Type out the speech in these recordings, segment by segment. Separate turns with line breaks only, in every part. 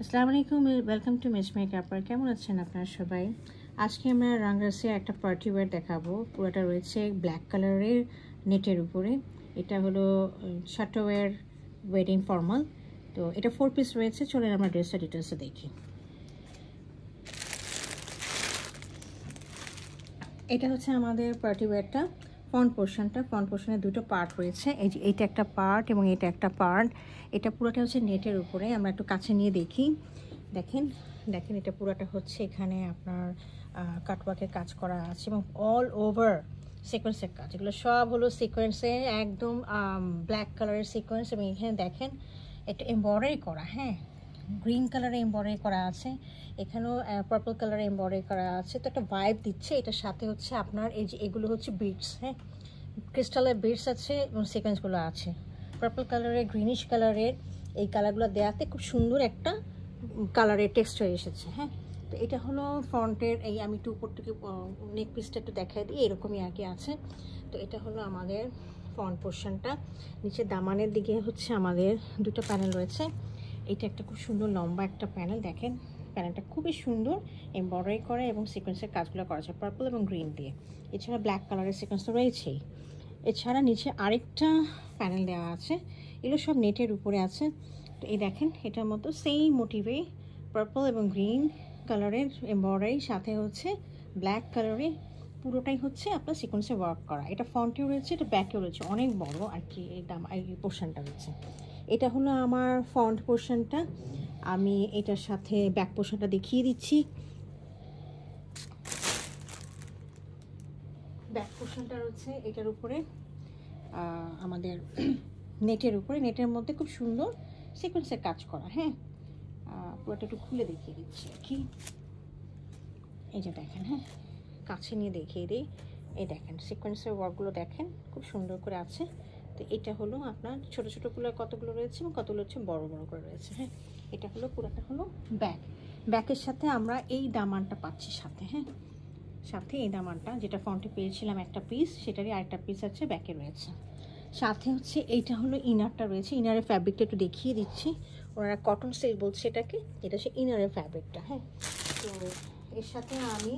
আসসালামু আলাইকুম, welcome to miss মেকআপার। কেমন আছেন আপনারা সবাই? আজকে আমরা রাঙ্গাসিয়ার একটা পার্টি ওয়্যার দেখাবো। পুরোটা রয়েছে ব্ল্যাক কালারের নেটের উপরে। এটা হলো শার্টওয়্যার ওয়েডিং ফর্মাল। তো এটা 4 পিস রয়েছে। চলেন আমরা ড্রেসটা ডিটেলসে দেখি। এটা হচ্ছে আমাদের পার্টি ওয়্যারটা। ফ্রন্ট পোর্শনে দুটো পার্ট রয়েছে। এই যে এইটা একটা পার্ট এবং এটা একটা পার্ট। এটা পুরোটা হচ্ছে নেটের উপরে। আমরা একটু কাছে নিয়ে দেখি। দেখেন এটা পুরোটা হচ্ছে এখানে আপনার কাটওয়ার্কের কাজ করা আছে এবং অল ওভার সিকোয়েন্সের কাজ। এগুলো সব হলো সিকোয়েন্সে, একদম ব্ল্যাক কালারের সিকোয়েন্স। এবং এখানে দেখেন এটা এমব্রয়ডারি করা, হ্যাঁ, গ্রিন কালারে এমব্রয়ডারি করা আছে, এখানেও পার্পল কালারে এমব্রয়ডারি করা আছে। তো একটা ভাইব দিচ্ছে। এটার সাথে হচ্ছে আপনার এই যে এগুলো হচ্ছে বিটস, হ্যাঁ, ক্রিস্টালের বিটস আছে এবং সিকোয়েন্সগুলো আছে পার্পল কালারের, গ্রিনিশ কালারের। এই কালারগুলো দেওয়াতে খুব সুন্দর একটা কালারের টেক্সচার এসেছে, হ্যাঁ। তো এটা হলো ফ্রন্টের। এই আমি একটু উপর থেকে নেক পিসটা একটু দেখাই দিই, এরকমই আর কি আছে। তো এটা হলো আমাদের ফ্রন্ট পোর্শনটা। নিচে দামানের দিকে হচ্ছে আমাদের দুটো প্যানেল রয়েছে। এটা একটা খুব সুন্দর লম্বা একটা প্যানেল। দেখেন প্যানেলটা খুবই সুন্দর এমব্রয়ডারি করা এবং সিকোয়েন্সের কাজগুলো করা আছে পার্পল এবং গ্রিন দিয়ে। এছাড়া ব্ল্যাক কালারের সিকোয়েন্স তো রয়েছেই। এছাড়া নিচে আরেকটা প্যানেল দেওয়া আছে। এগুলো সব নেটের উপরে আছে। তো এই দেখেন এটার মতো সেম মোটিভে পার্পল এবং গ্রিন কালারের এমব্রয়ডারি, সাথে হচ্ছে ব্ল্যাক কালারে পুরোটাই হচ্ছে আপনার সিকোয়েন্সে ওয়ার্ক করা। এটা ফ্রন্টেও রয়েছে, এটা ব্যাকেও রয়েছে, অনেক বড় আর কি এই পোর্শনটা রয়েছে। এটা হলো আমার ফ্রন্ট পোর্শনটা। আমি এটার সাথে ব্যাক পোর্শনটা দেখিয়ে দিচ্ছি। ব্যাক পোর্শনটা রয়েছে এটার উপরে আমাদের নেটের উপরে, নেটের মধ্যে খুব সুন্দর সিকোয়েন্সের কাজ করা, হ্যাঁ। পুরোটা একটু খুলে দেখিয়ে দিচ্ছি আর কি। এই যে দেখেন, হ্যাঁ, কাছে নিয়ে দেখিয়ে দিই। এই দেখেন সিকোয়েন্সের ওয়ার্কগুলো দেখেন খুব সুন্দর করে আছে। তো এটা হলো আপনার ছোটো ছোটোগুলো কতগুলো রয়েছে এবং কতগুলো হচ্ছে বড় বড় করে রয়েছে, হ্যাঁ। এটা হলো পুরোটা হলো ব্যাকের সাথে আমরা এই দামানটা পাচ্ছি সাথে, হ্যাঁ, সাথে এই দামানটা যেটা ফ্রন্টে পেয়েছিলাম একটা পিস, সেটারই আরেকটা পিস আছে ব্যাকে রয়েছে। সাথে হচ্ছে এইটা হলো ইনারটা রয়েছে। ইনারের ফ্যাব্রিকটা একটু দেখিয়ে দিচ্ছি। ওনারা কটন সিল্ক বলছে এটাকে। এটা হচ্ছে ইনারের ফ্যাব্রিকটা, হ্যাঁ। তো এর সাথে আমি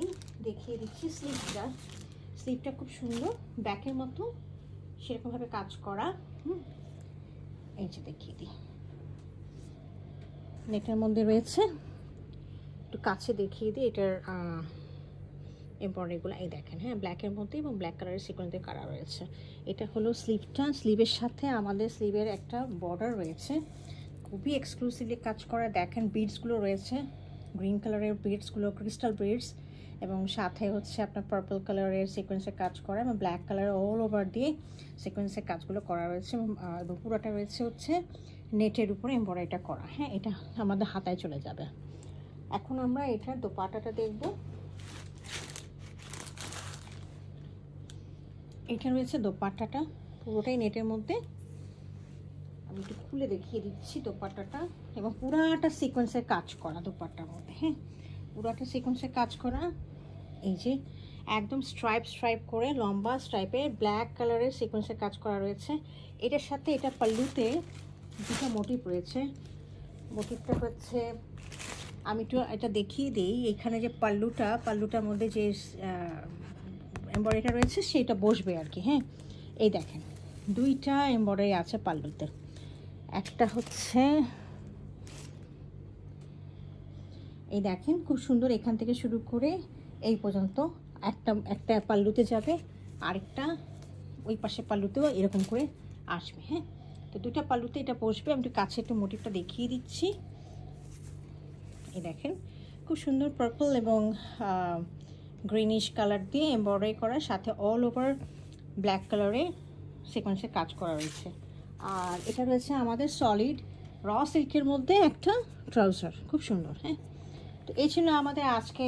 দেখিয়ে দিচ্ছি স্লিভটা খুব সুন্দর ব্যাকের মতো সেরকমভাবে কাজ করা। এই যে দেখিয়ে দিই, নেটের মধ্যে রয়েছে। একটু কাছে দেখিয়ে দিই এটার এমব্রয়ডারিগুলো। এই দেখেন, হ্যাঁ, ব্ল্যাকের মধ্যে এবং ব্ল্যাক কালারের সিকোয়েন্সে করা রয়েছে। এটা হলো স্লিভটা। স্লিভের সাথে আমাদের স্লিভের একটা বর্ডার রয়েছে, খুবই এক্সক্লুসিভলি কাজ করা। দেখেন বিডসগুলো রয়েছে, গ্রিন কালারের বিডসগুলো ক্রিস্টাল বিডস, এবং সাথে হচ্ছে আপনার পার্পল কালারের সিকোয়েন্সে কাজ করা এবং ব্ল্যাক কালারের অল ওভার দিয়ে সিকোয়েন্সের কাজগুলো করা রয়েছে। এবং পুরোটা রয়েছে হচ্ছে নেটের উপরে এমব্রয়ডারিটা করা, হ্যাঁ। এটা আমাদের হাতায় চলে যাবে। এখন আমরা এটার দোপাট্টাটা দেখব। এটা রয়েছে দোপাট্টাটা, পুরোটাই নেটের মধ্যে। আমি একটু খুলে দেখিয়ে দিচ্ছি দোপাট্টাটা। এবং পুরাটা সিকোয়েন্সের কাজ করা দোপাট্টার মধ্যে, হ্যাঁ, পুরাটা সিকোয়েন্সের কাজ করা। এই যে একদম স্ট্রাইপ করে লম্বা স্ট্রাইপের ব্ল্যাক কালারের সিকোয়েন্সের কাজ করা রয়েছে। এটার সাথে এটা পাল্লুতে দুটো মোটিভ রয়েছে। মোটিভটা হচ্ছে, আমি একটু এটা দেখিয়ে দিই। এখানে যে পাল্লুটার মধ্যে যে এমব্রয়ডারিটা রয়েছে সেটা বসবে আর কি, হ্যাঁ। এই দেখেন দুইটা এমব্রয়ডারি আছে পাল্লুতে। একটা হচ্ছে এই দেখেন খুব সুন্দর, এখান থেকে শুরু করে এই পর্যন্ত একটা পাল্লুতে যাবে, আরেকটা ওই পাশে পাল্লুতেও এরকম করে আসবে, হ্যাঁ। তো দুইটা পাল্লুতে এটা বসবে। আমি একটু কাছে একটু মোটিভটা দেখিয়ে দিচ্ছি। এই দেখেন খুব সুন্দর পার্পল এবং গ্রিনিশ কালার দিয়ে এমব্রয়ডারি করা, সাথে অল ওভার ব্ল্যাক কালারে সিকোয়েন্সের কাজ করা রয়েছে। আর এটা রয়েছে আমাদের সলিড র সিল্কের মধ্যে একটা ট্রাউজার, খুব সুন্দর, হ্যাঁ। তো এই ছিল আমাদের আজকে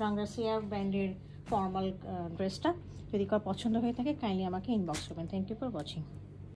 রাঙ্গাসিয়া ব্র্যান্ডের ফর্মাল ড্রেসটা। যদি কারো পছন্দ হয়ে থাকে কাইন্ডলি আমাকে ইনবক্স করবেন। Thank you for watching.